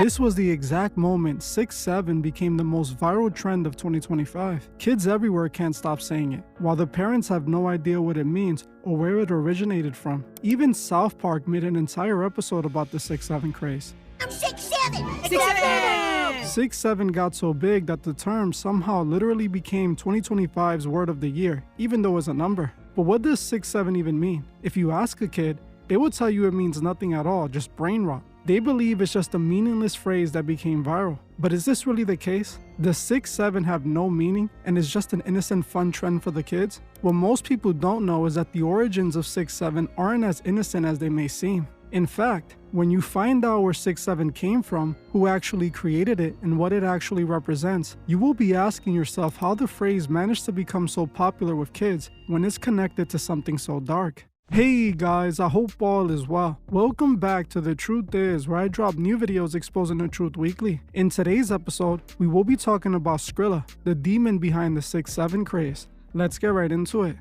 This was the exact moment 6'7" became the most viral trend of 2025. Kids everywhere can't stop saying it, while the parents have no idea what it means or where it originated from. Even South Park made an entire episode about the 6'7" craze. I'm 6'7". 6'7". 6'7" got so big that the term somehow literally became 2025's word of the year, even though it's a number. But what does 6'7" even mean? If you ask a kid, they will tell you it means nothing at all, just brain rot. They believe it's just a meaningless phrase that became viral. But is this really the case? Does 6'7" have no meaning and is just an innocent fun trend for the kids? What most people don't know is that the origins of 6'7" aren't as innocent as they may seem. In fact, when you find out where 6'7" came from, who actually created it, and what it actually represents, you will be asking yourself how the phrase managed to become so popular with kids when it's connected to something so dark. Hey guys, I hope all is well. Welcome back to The Truth Is, where I drop new videos exposing the truth weekly. In today's episode, we will be talking about Skrilla, the demon behind the 6'7" craze. Let's get right into it.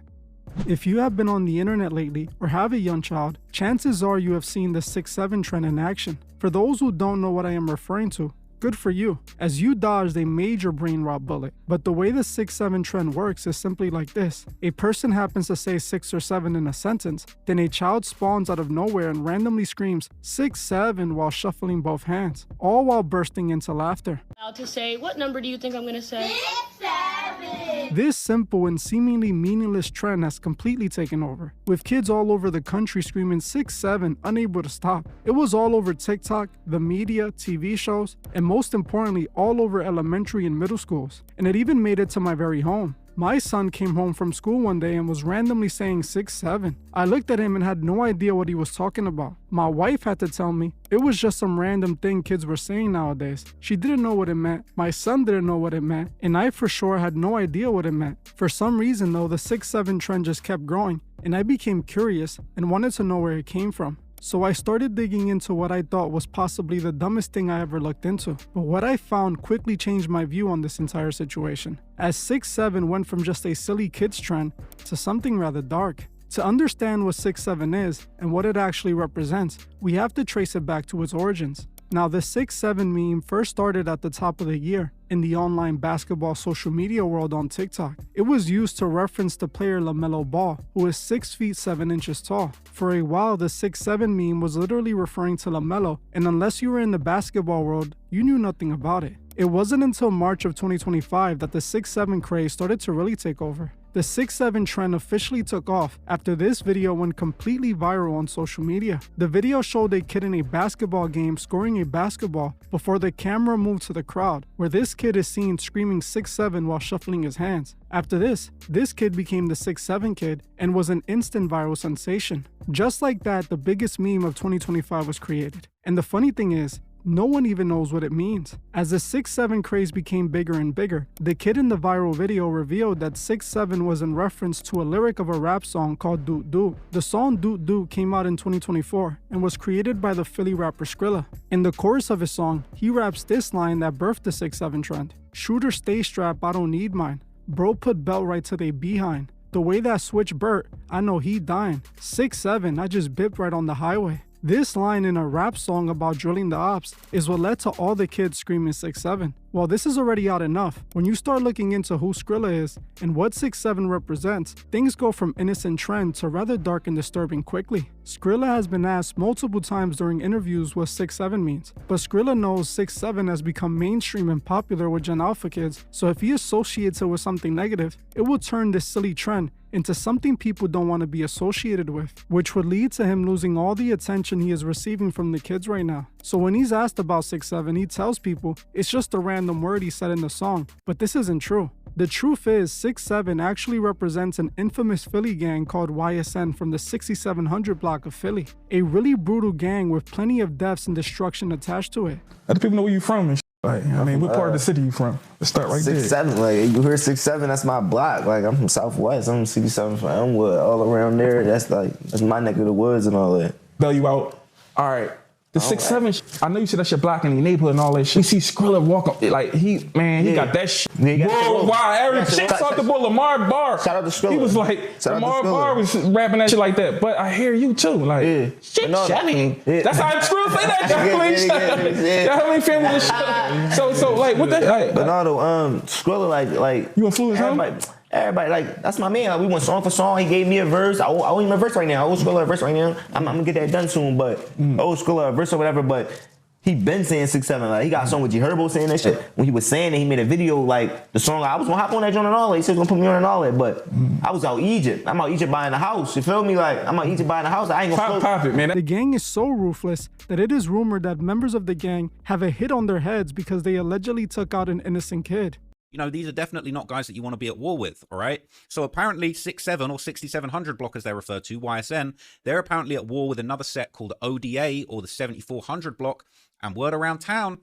If you have been on the internet lately or have a young child, chances are you have seen the 6'7" trend in action. For those who don't know what I am referring to, good for you, as you dodged a major brain rot bullet. But the way the 6'7" trend works is simply like this. A person happens to say 6 or 7 in a sentence, then a child spawns out of nowhere and randomly screams 6'7" while shuffling both hands, all while bursting into laughter. About to say, what number do you think I'm gonna say? 6'7". This simple and seemingly meaningless trend has completely taken over, with kids all over the country screaming 6'7", unable to stop. It was all over TikTok, the media, TV shows, and most importantly, all over elementary and middle schools. And it even made it to my very home. My son came home from school one day and was randomly saying 6'7". I looked at him and had no idea what he was talking about. My wife had to tell me it was just some random thing kids were saying nowadays. She didn't know what it meant, my son didn't know what it meant, and I for sure had no idea what it meant. For some reason though, the 6'7" trend just kept growing, and I became curious and wanted to know where it came from. So I started digging into what I thought was possibly the dumbest thing I ever looked into. But what I found quickly changed my view on this entire situation, as 6'7" went from just a silly kids trend to something rather dark. To understand what 6'7" is and what it actually represents, we have to trace it back to its origins. Now, the 6'7" meme first started at the top of the year in the online basketball social media world on TikTok. It was used to reference the player LaMelo Ball, who is 6 feet 7 inches tall. For a while, the 6'7" meme was literally referring to LaMelo, and unless you were in the basketball world, you knew nothing about it. It wasn't until March of 2025 that the 6'7" craze started to really take over. The 6'7" trend officially took off after this video went completely viral on social media. The video showed a kid in a basketball game scoring a basketball before the camera moved to the crowd, where this kid is seen screaming 6'7" while shuffling his hands. After this kid became the 6'7" kid and was an instant viral sensation. Just like that, the biggest meme of 2025 was created. And the funny thing is, no one even knows what it means. As the 6'7" craze became bigger and bigger, the kid in the viral video revealed that 6'7" was in reference to a lyric of a rap song called Doot Doot. The song Doot Doot came out in 2024 and was created by the Philly rapper Skrilla. In the chorus of his song, he raps this line that birthed the 6'7" trend. "Shooter stay strapped, I don't need mine. Bro put belt right to they behind. The way that switch Burt, I know he dying. 6'7", I just bipped right on the highway." This line in a rap song about drilling the ops is what led to all the kids screaming 6'7". While this is already odd enough, when you start looking into who Skrilla is and what 6'7" represents, things go from innocent trend to rather dark and disturbing quickly. Skrilla has been asked multiple times during interviews what 6'7" means, but Skrilla knows 6'7" has become mainstream and popular with Gen Alpha kids, so if he associates it with something negative, it will turn this silly trend into something people don't want to be associated with, which would lead to him losing all the attention he is receiving from the kids right now. So when he's asked about 6'7", he tells people it's just a random word he said in the song, but this isn't true. The truth is, 6'7" actually represents an infamous Philly gang called YSN from the 6700 block of Philly, a really brutal gang with plenty of deaths and destruction attached to it. Let the people know where you from and like, I mean, what part of the city you from? Let's start right there. 6'7", like, you hear 6'7", that's my block. Like, I'm from Southwest, I'm 67 from Elmwood, all around there. That's my neck of the woods and all that. Bail you out. All right, The 6'7", I know you said that shit black in the neighborhood and all that shit. You see Skrilla walk up, like he got that shit. Worldwide, every shit. Shout out to boy Lamar Barr. Shout out to Skrilla. He was like, Lamar Barr was rapping that shit like that. But I hear you too, like, shit, that's how Skrilla say that. Y'all ain't family shit. So like, what that? Like, but no, Skrilla like you influenced him? Everybody, like, that's my man. Like, we went song for song. He gave me a verse. I owe him a verse right now. I owe Skrilla a verse right now. I'm gonna get that done soon, but I owe Skrilla a verse or whatever. But he been saying 6'7". Like, he got a song with G Herbo saying that shit. When he was saying it, he made a video, like, the song, I was gonna hop on that joint and all that. He said he was gonna put me on and all that, but I was out Egypt. I'm out Egypt buying a house. You feel me? Like, I'm out Egypt buying a house. I ain't gonna pop it, man. The gang is so ruthless that it is rumored that members of the gang have a hit on their heads because they allegedly took out an innocent kid. You know, these are definitely not guys that you want to be at war with, all right? So apparently 6'7" or 6700 block, as they're referred to, YSN, they're apparently at war with another set called ODA, or the 7400 block. And word around town,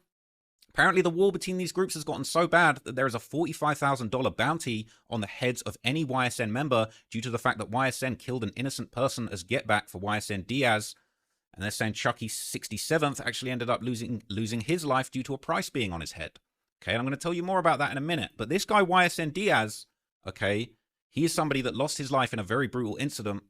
apparently the war between these groups has gotten so bad that there is a $45,000 bounty on the heads of any YSN member due to the fact that YSN killed an innocent person as get back for YSN Diaz. And they're saying Chucky 67th actually ended up losing his life due to a price being on his head. Okay, and I'm going to tell you more about that in a minute. But this guy, YSN Diaz, okay, he is somebody that lost his life in a very brutal incident.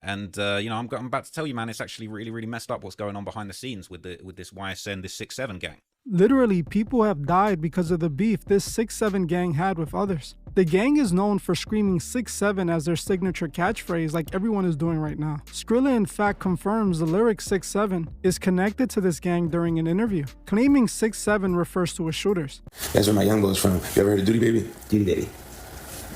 And, you know, I'm about to tell you, man, it's actually really, really messed up what's going on behind the scenes with this YSN, this 6'7" gang. Literally, people have died because of the beef this 6'7" gang had with others. The gang is known for screaming 6'7" as their signature catchphrase like everyone is doing right now. Skrilla in fact confirms the lyric 6'7" is connected to this gang during an interview, claiming 6'7" refers to his shooters. That's where my young boy's from. You ever heard of Doot Doot? Doot Doot.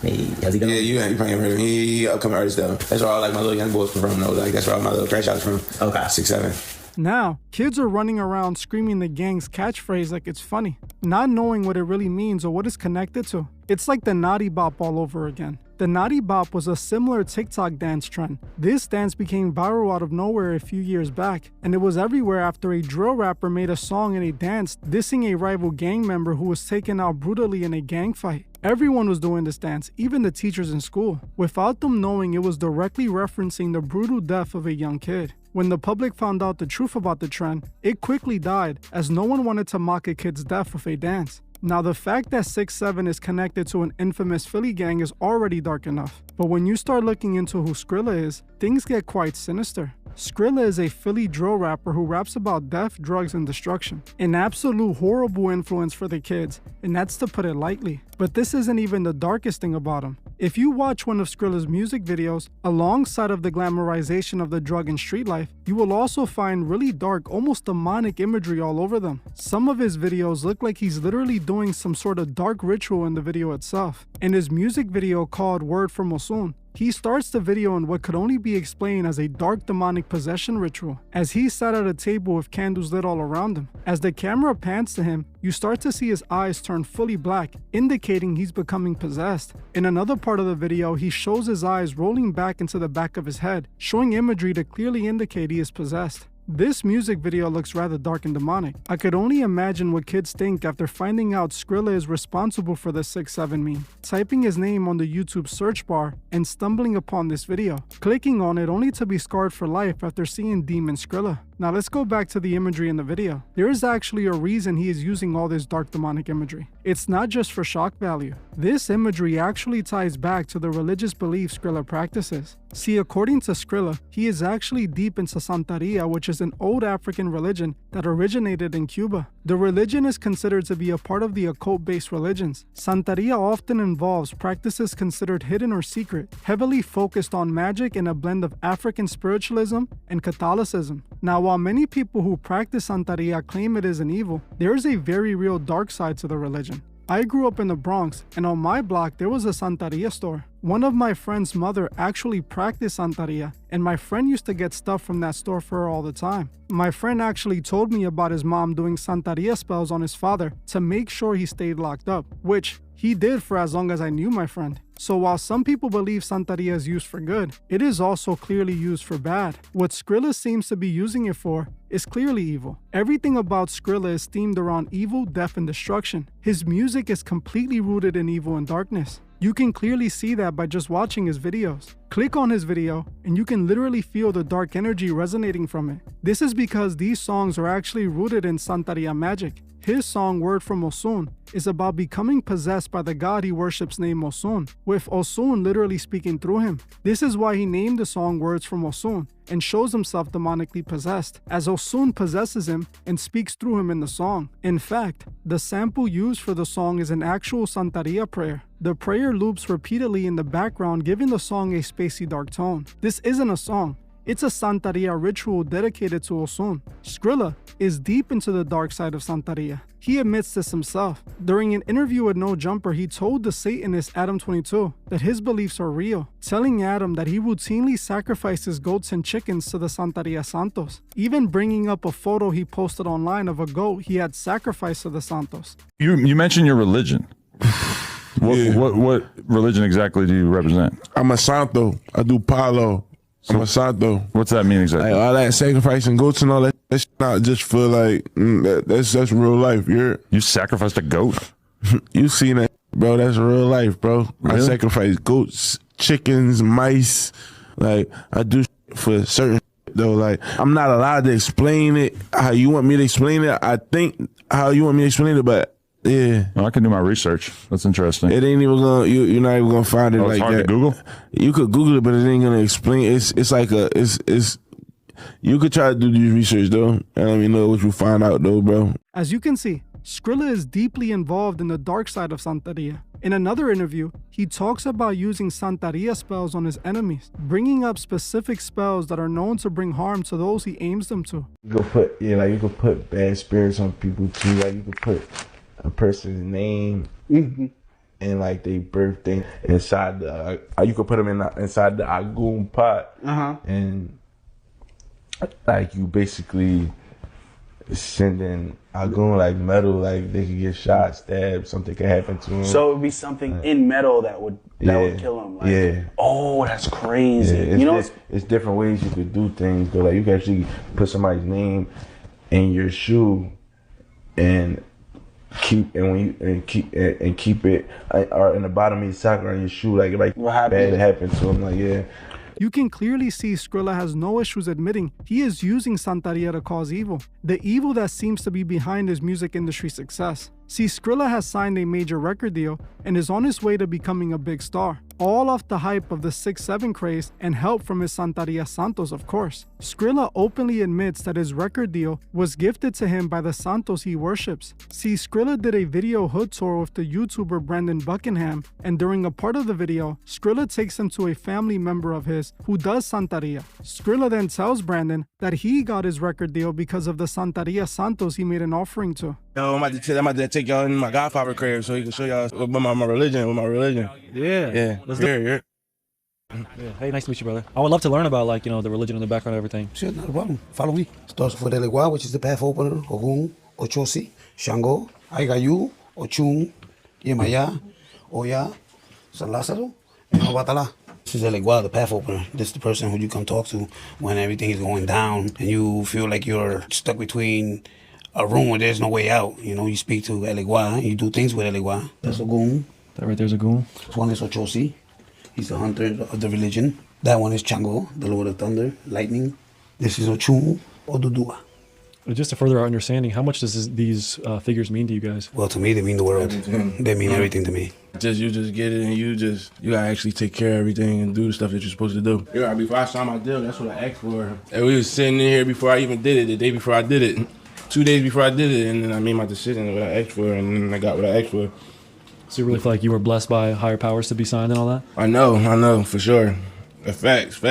Hey, how's he doing? Yeah, you probably haven't heard of him. He upcoming artist though. That's where all like my little young boys from though. Like that's where all my little crash outs from. Okay. 6'7". Now, kids are running around screaming the gang's catchphrase like it's funny, not knowing what it really means or what it's connected to. It's like the Naughty Bop all over again. The Naughty Bop was a similar TikTok dance trend. This dance became viral out of nowhere a few years back, and it was everywhere after a drill rapper made a song and a dance dissing a rival gang member who was taken out brutally in a gang fight. Everyone was doing this dance, even the teachers in school, without them knowing it was directly referencing the brutal death of a young kid. When the public found out the truth about the trend, it quickly died as no one wanted to mock a kid's death with a dance. Now, the fact that 6'7" is connected to an infamous Philly gang is already dark enough. But when you start looking into who Skrilla is, things get quite sinister. Skrilla is a Philly drill rapper who raps about death, drugs, and destruction. An absolute horrible influence for the kids, and that's to put it lightly. But this isn't even the darkest thing about him. If you watch one of Skrilla's music videos, alongside of the glamorization of the drug and street life, you will also find really dark, almost demonic imagery all over them. Some of his videos look like he's literally doing some sort of dark ritual in the video itself. In his music video called Word from Mosun, he starts the video in what could only be explained as a dark demonic possession ritual, as he sat at a table with candles lit all around him. As the camera pans to him, you start to see his eyes turn fully black, indicating he's becoming possessed. In another part of the video, he shows his eyes rolling back into the back of his head, showing imagery to clearly indicate he is possessed. This music video looks rather dark and demonic. I could only imagine what kids think after finding out Skrilla is responsible for the 6'7" meme, typing his name on the YouTube search bar and stumbling upon this video, clicking on it only to be scarred for life after seeing Demon Skrilla. Now let's go back to the imagery in the video. There is actually a reason he is using all this dark demonic imagery. It's not just for shock value. This imagery actually ties back to the religious beliefs Skrilla practices. See, according to Skrilla, he is actually deep into Santeria, which is an old African religion that originated in Cuba. The religion is considered to be a part of the occult-based religions. Santeria often involves practices considered hidden or secret, heavily focused on magic and a blend of African spiritualism and Catholicism. Now, while many people who practice Santeria claim it is an evil, there is a very real dark side to the religion. I grew up in the Bronx, and on my block there was a Santeria store. One of my friend's mother actually practiced Santeria, and my friend used to get stuff from that store for her all the time. My friend actually told me about his mom doing Santeria spells on his father to make sure he stayed locked up, which he did for as long as I knew my friend. So while some people believe Santeria is used for good, it is also clearly used for bad. What Skrilla seems to be using it for is clearly evil. Everything about Skrilla is themed around evil, death, and destruction. His music is completely rooted in evil and darkness. You can clearly see that by just watching his videos. Click on his video and you can literally feel the dark energy resonating from it. This is because these songs are actually rooted in Santeria magic. His song Word from Osun is about becoming possessed by the god he worships named Osun, with Osun literally speaking through him. This is why he named the song Words from Osun and shows himself demonically possessed, as Osun possesses him and speaks through him in the song. In fact, the sample used for the song is an actual Santeria prayer. The prayer loops repeatedly in the background, giving the song a spacey dark tone. This isn't a song. It's a Santeria ritual dedicated to Osun. Skrilla is deep into the dark side of Santeria. He admits this himself. During an interview with No Jumper, he told the Satanist Adam22 that his beliefs are real, telling Adam that he routinely sacrifices goats and chickens to the Santeria Santos, even bringing up a photo he posted online of a goat he had sacrificed to the Santos. You mentioned your religion. What religion exactly do you represent? I'm a Santo. I do Palo. I'm a Santo. What's that mean exactly? Like all that sacrificing goats and all that. That's not just for like that's real life. You sacrificed a goat. You seen that, bro? That's real life, bro. Really? I sacrifice goats, chickens, mice. Like I do for certain though. Like I'm not allowed to explain it how you want me to explain it. I think how you want me to explain it, but. Yeah, well, I can do my research. That's interesting. It ain't even gonna. You're not even gonna find it like hard that. To Google. You could Google it, but it ain't gonna explain. It's like it's. You could try to do your research though, and let me know what you find out though, bro. As you can see, Skrilla is deeply involved in the dark side of Santeria. In another interview, he talks about using Santeria spells on his enemies, bringing up specific spells that are known to bring harm to those he aims them to. You could put bad spirits on people too. Like you could put a person's name and like their birthday inside the you could put them inside the agun pot and like you basically sending agun like metal, like they could get shot, stabbed, something could happen to them. So it would be something in metal that would kill them. Like, oh, that's crazy. Yeah, it's different ways you could do things though. Like you can actually put somebody's name in your shoe and keep it or in the bottom of your sock or in your shoe, like bad happened to him. Like You can clearly see Skrilla has no issues admitting he is using Santeria to cause evil, the evil that seems to be behind his music industry success. See, Skrilla has signed a major record deal and is on his way to becoming a big star, all off the hype of the 6'7" craze and help from his Santeria Santos, of course. Skrilla openly admits that his record deal was gifted to him by the Santos he worships. See, Skrilla did a video hood tour with the YouTuber Brandon Buckingham, and during a part of the video, Skrilla takes him to a family member of his who does Santeria. Skrilla then tells Brandon that he got his record deal because of the Santeria Santos he made an offering to. Yo, I'm about to take y'all in my Godfather crib so he can show y'all my religion. Yeah. Let's do it. Hey, nice to meet you, brother. I would love to learn about, like, the religion and the background and everything. Sure, not a problem. Follow me. Starts with Elegua, which is the path opener, Ogun, Ochosi, Shango, Aigayu, Ochun, Yemaya, Oya, San Lázaro, and Obatala. This is Elegua, the path opener. This is the person who you come talk to when everything is going down and you feel like you're stuck between a room where there's no way out. You speak to Elegua, you do things with Elegua. That's Ogun. That right there's Ogun. This one is Ochosi. He's the hunter of the religion. That one is Chango, the lord of thunder, lightning. This is Ochun, Odudua. Just to further our understanding, how much does these figures mean to you guys? Well, to me, they mean the world. They mean everything to me. You just get it and you gotta actually take care of everything and do the stuff that you're supposed to do. Yeah, before I signed my deal, that's what I asked for. And we was sitting in here before I even did it, the day before I did it. 2 days before I did it, and then I made my decision what I asked for, and then I got what I asked for. So you really feel like you were blessed by higher powers to be signed and all that? I know, for sure. Facts.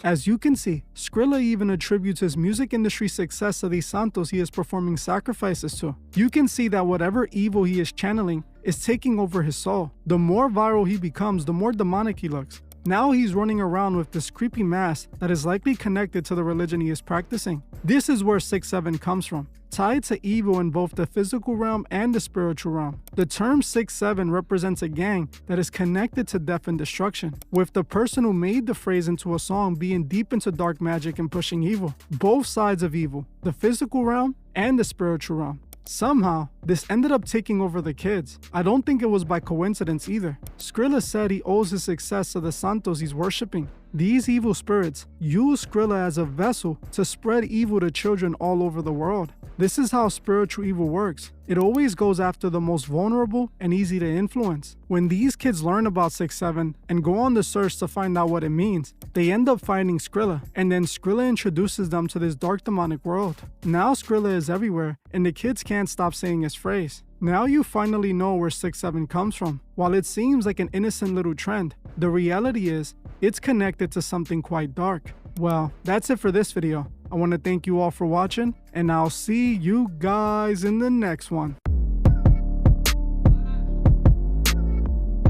As you can see, Skrilla even attributes his music industry success to these Santos he is performing sacrifices to. You can see that whatever evil he is channeling is taking over his soul. The more viral he becomes, the more demonic he looks. Now he's running around with this creepy mask that is likely connected to the religion he is practicing. This is where 6'7" comes from, tied to evil in both the physical realm and the spiritual realm. The term 6'7" represents a gang that is connected to death and destruction, with the person who made the phrase into a song being deep into dark magic and pushing evil. Both sides of evil, the physical realm and the spiritual realm. Somehow, This ended up taking over the kids. I don't think it was by coincidence either. Skrilla said he owes his success to the Santos he's worshipping. These evil spirits use Skrilla as a vessel to spread evil to children all over the world. This is how spiritual evil works. It always goes after the most vulnerable and easy to influence. When these kids learn about 6-7 and go on the search to find out what it means, they end up finding Skrilla, and then Skrilla introduces them to this dark demonic world. Now Skrilla is everywhere, and the kids can't stop saying his phrase. Now you finally know where 6-7 comes from. While it seems like an innocent little trend, the reality is, it's connected to something quite dark. Well, that's it for this video. I want to thank you all for watching, and I'll see you guys in the next one.